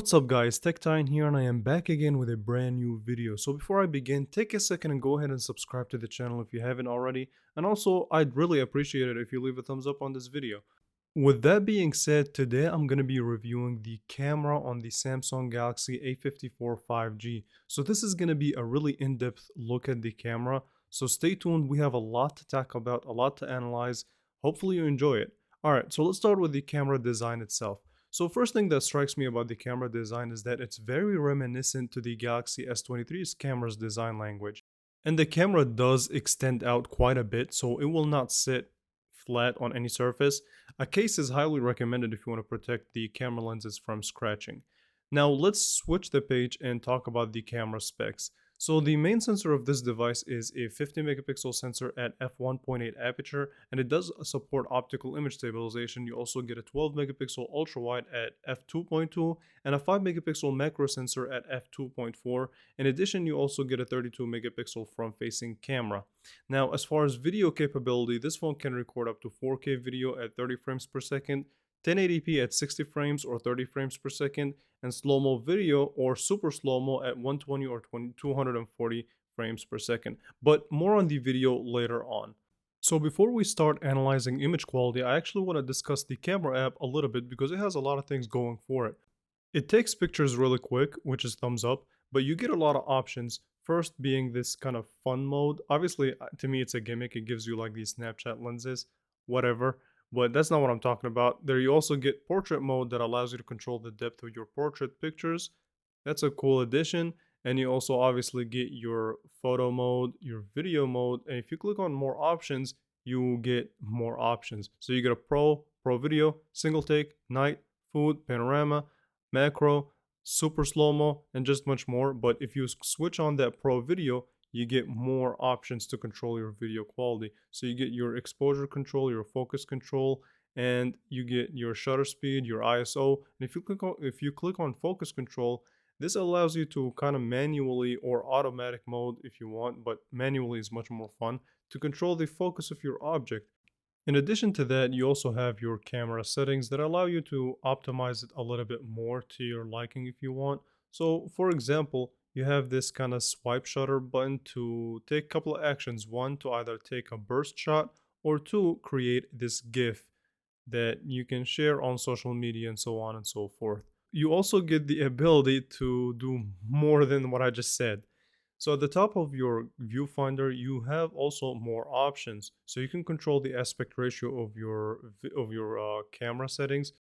What's up guys, TechTine here and I am back again with a brand new video. So before I begin, take a second and go ahead and subscribe to the channel if you haven't already. And also, I'd really appreciate it if you leave a thumbs up on this video. With that being said, today I'm going to be reviewing the camera on the Samsung Galaxy A54 5G. So this is going to be a really in-depth look at the camera. So stay tuned, we have a lot to talk about, a lot to analyze. Hopefully you enjoy it. Alright, so let's start with the camera design itself. So first thing that strikes me about the camera design is that it's very reminiscent to the Galaxy S23's camera's design language. And the camera does extend out quite a bit, so it will not sit flat on any surface. A case is highly recommended if you want to protect the camera lenses from scratching. Now let's switch the page and talk about the camera specs. So the main sensor of this device is a 50 megapixel sensor at f1.8 aperture, and it does support optical image stabilization. You also get a 12 megapixel ultra wide at f2.2 and a 5 megapixel macro sensor at f2.4. In addition, you also get a 32 megapixel front facing camera. Now, as far as video capability, this phone can record up to 4K video at 30 frames per second, 1080p at 60 frames or 30 frames per second, and slow-mo video or super slow-mo at 120 or 240 frames per second. But more on the video later on. So before we start analyzing image quality, I actually want to discuss the camera app a little bit because it has a lot of things going for it. It takes pictures really quick, which is thumbs up, but you get a lot of options. First being this kind of fun mode. Obviously, to me, it's a gimmick. It gives you like these Snapchat lenses, whatever. But that's not what I'm talking about. There you also get portrait mode that allows you to control the depth of your portrait pictures. That's a cool addition. And you also obviously get your photo mode, your video mode. And if you click on more options, you get more options. So you get a pro video, single take, night, food, panorama, macro, super slow-mo, and just much more. But if you switch on that pro video, you get more options to control your video quality. So you get your exposure control, your focus control, and you get your shutter speed, your ISO. And if you click on focus control, this allows you to kind of manually or automatic mode if you want, but manually is much more fun to control the focus of your object. In addition to that, you also have your camera settings that allow you to optimize it a little bit more to your liking if you want. So for example, you have this kind of swipe shutter button to take a couple of actions. One, to either take a burst shot, or two, create this GIF that you can share on social media and so on and so forth. You also get the ability to do more than what I just said. So at the top of your viewfinder, you have also more options. So you can control the aspect ratio of your camera settings.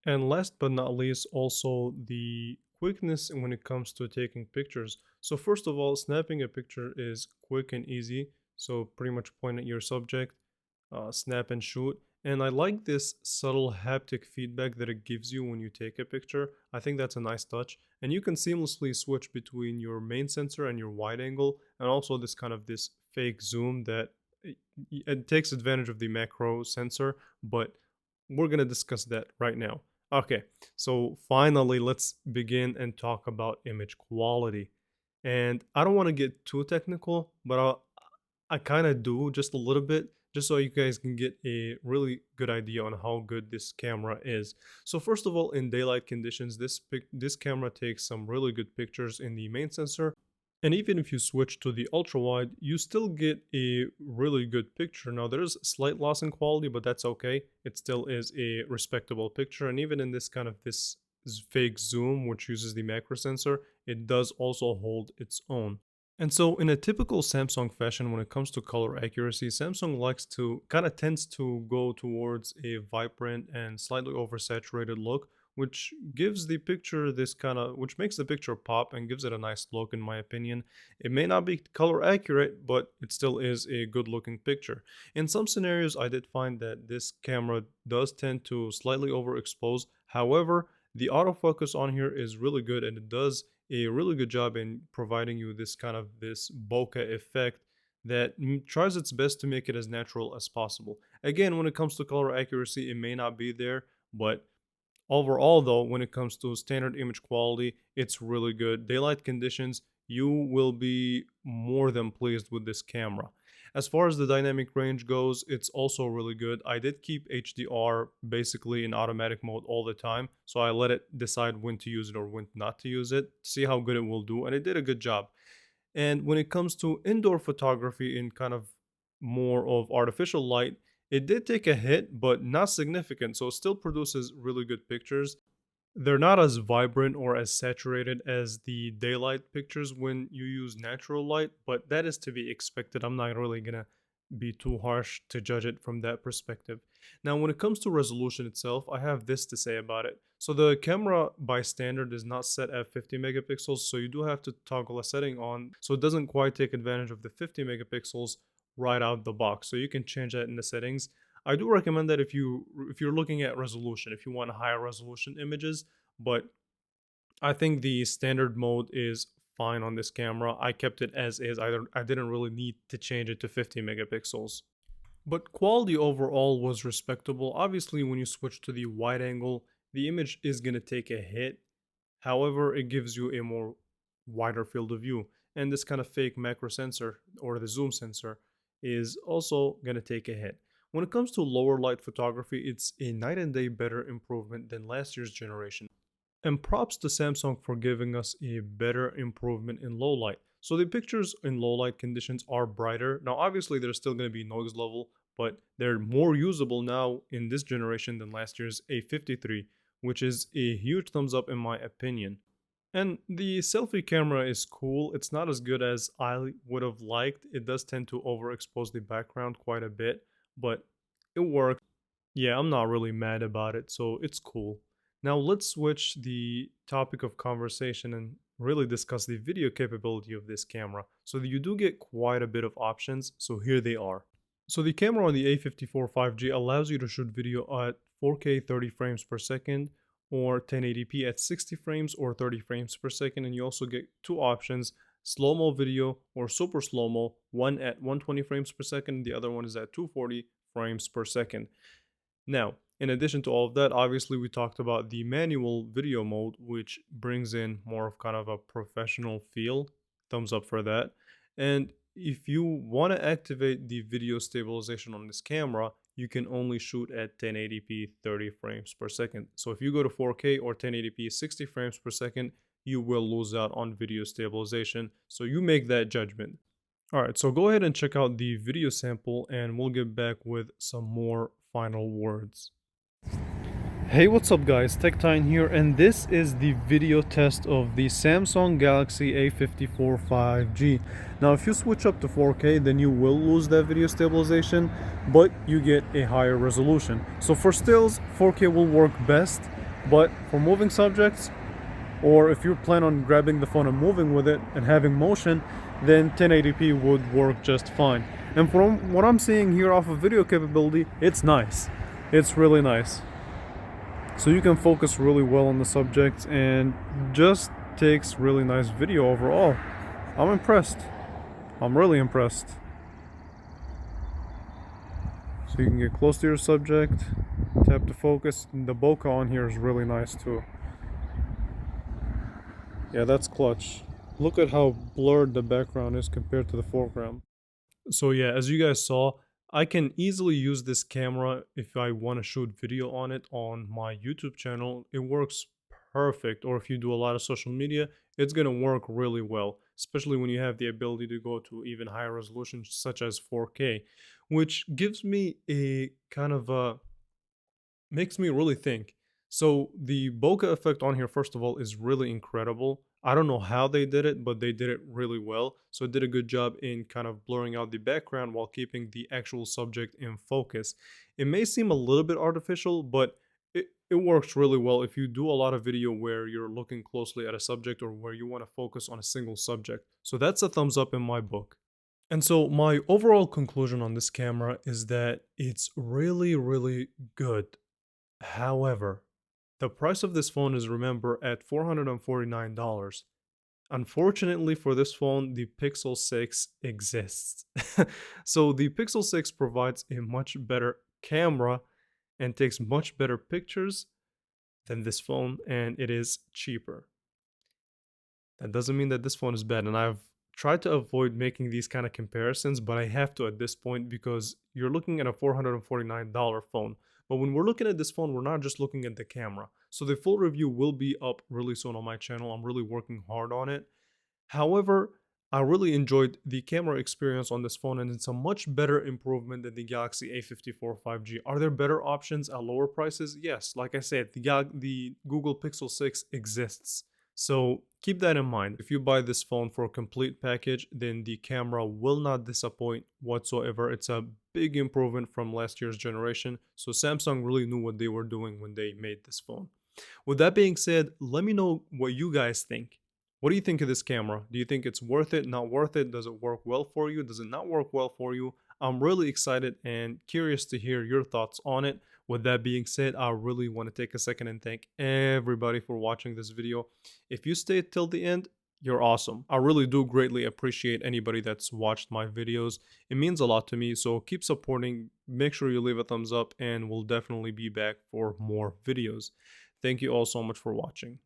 And last but not least, also the quickness when it comes to taking pictures. So first of all, snapping a picture is quick and easy. So pretty much point at your subject, snap and shoot. And I like this subtle haptic feedback that it gives you when you take a picture. I think that's a nice touch. And you can seamlessly switch between your main sensor and your wide angle, and also this fake zoom that it takes advantage of the macro sensor, but we're going to discuss that right now. Okay, so finally, let's begin and talk about image quality. And I don't want to get too technical, but I kind of do just a little bit, just so you guys can get a really good idea on how good this camera is. So first of all, in daylight conditions, this camera takes some really good pictures in the main sensor. And even if you switch to the ultra wide, you still get a really good picture. Now there's slight loss in quality, but that's okay. It still is a respectable picture. And even in this fake zoom, which uses the macro sensor, it does also hold its own. And so in a typical Samsung fashion, when it comes to color accuracy, Samsung tends to go towards a vibrant and slightly oversaturated look, which gives the picture which makes the picture pop and gives it a nice look in my opinion. It may not be color accurate, but it still is a good looking picture. In some scenarios, I did find that this camera does tend to slightly overexpose. However, the autofocus on here is really good, and it does a really good job in providing you this bokeh effect that tries its best to make it as natural as possible. Again, when it comes to color accuracy, it may not be there, but overall though, when it comes to standard image quality, it's really good. Daylight conditions, you will be more than pleased with this camera. As far as the dynamic range goes, it's also really good. I did keep HDR basically in automatic mode all the time, so I let it decide when to use it or when not to use it, see how good it will do, and it did a good job. And when it comes to indoor photography in kind of more of artificial light, it did take a hit, but not significant, so it still produces really good pictures. They're not as vibrant or as saturated as the daylight pictures when you use natural light, but that is to be expected. I'm not really gonna be too harsh to judge it from that perspective. Now, when it comes to resolution itself, I have this to say about it. So the camera by standard is not set at 50 megapixels, so you do have to toggle a setting on so it doesn't quite take advantage of the 50 megapixels right out the box. So you can change that in the settings. I do recommend that if you're looking at resolution, if you want higher resolution images, but I think the standard mode is fine on this camera. I kept it as is. I didn't really need to change it to 50 megapixels. But quality overall was respectable. Obviously, when you switch to the wide angle, the image is going to take a hit. However, it gives you a more wider field of view. And this kind of fake macro sensor or the zoom sensor is also going to take a hit. When it comes to lower light photography, it's a night and day better improvement than last year's generation. And props to Samsung for giving us a better improvement in low light. So the pictures in low light conditions are brighter. Now obviously there's still going to be noise level, but they're more usable now in this generation than last year's A53, which is a huge thumbs up in my opinion. And the selfie camera is cool. It's not as good as I would have liked. It does tend to overexpose the background quite a bit, but it works. Yeah, I'm not really mad about it, so it's cool. Now let's switch the topic of conversation and really discuss the video capability of this camera. So you do get quite a bit of options, so here they are. So the camera on the A54 5G allows you to shoot video at 4K 30 frames per second or 1080p at 60 frames or 30 frames per second, and you also get two options: slow-mo video or super slow-mo, one at 120 frames per second, the other one is at 240 frames per second. Now, in addition to all of that, obviously we talked about the manual video mode, which brings in more of kind of a professional feel. Thumbs up for that. And if you want to activate the video stabilization on this camera, you can only shoot at 1080p 30 frames per second. So if you go to 4K or 1080p 60 frames per second, you will lose out on video stabilization. So you make that judgment. Alright, so go ahead and check out the video sample and we'll get back with some more final words. Hey, what's up guys, TechTine here, and this is the video test of the Samsung Galaxy A54 5G. Now if you switch up to 4K, then you will lose that video stabilization, but you get a higher resolution. So for stills, 4K will work best, but for moving subjects, or if you plan on grabbing the phone and moving with it and having motion, then 1080p would work just fine. And from what I'm seeing here off of video capability, it's nice. It's really nice. So you can focus really well on the subject and just takes really nice video overall. I'm impressed. I'm really impressed. So you can get close to your subject, tap to focus. And the bokeh on here is really nice too. Yeah, that's clutch. Look at how blurred the background is compared to the foreground. So yeah, as you guys saw, I can easily use this camera if I want to shoot video on it on my YouTube channel. It works perfect. Or if you do a lot of social media, it's going to work really well, especially when you have the ability to go to even higher resolution such as 4K, which gives me a kind of makes me really think. So the bokeh effect on here, first of all, is really incredible. I don't know how they did it, but they did it really well. So it did a good job in kind of blurring out the background while keeping the actual subject in focus. It may seem a little bit artificial, but it works really well if you do a lot of video where you're looking closely at a subject or where you want to focus on a single subject. So that's a thumbs up in my book. And so my overall conclusion on this camera is that it's really, really good. However, the price of this phone is, remember, at $449. Unfortunately for this phone, the Pixel 6 exists. So the Pixel 6 provides a much better camera and takes much better pictures than this phone, and it is cheaper. That doesn't mean that this phone is bad, and I've try to avoid making these kind of comparisons, but I have to at this point because you're looking at a $449 phone. But when we're looking at this phone, we're not just looking at the camera. So the full review will be up really soon on my channel. I'm really working hard on it. However, I really enjoyed the camera experience on this phone, and it's a much better improvement than the Galaxy A54 5G. Are there better options at lower prices? Yes, like I said, the Google Pixel 6 exists. So keep that in mind. If you buy this phone for a complete package, then the camera will not disappoint whatsoever. It's a big improvement from last year's generation. So Samsung really knew what they were doing when they made this phone. With that being said, let me know what you guys think. What do you think of this camera? Do you think it's worth it, not worth it? Does it work well for you? Does it not work well for you? I'm really excited and curious to hear your thoughts on it. With that being said, I really want to take a second and thank everybody for watching this video. If you stayed till the end, you're awesome. I really do greatly appreciate anybody that's watched my videos. It means a lot to me, so keep supporting. Make sure you leave a thumbs up, and we'll definitely be back for more videos. Thank you all so much for watching.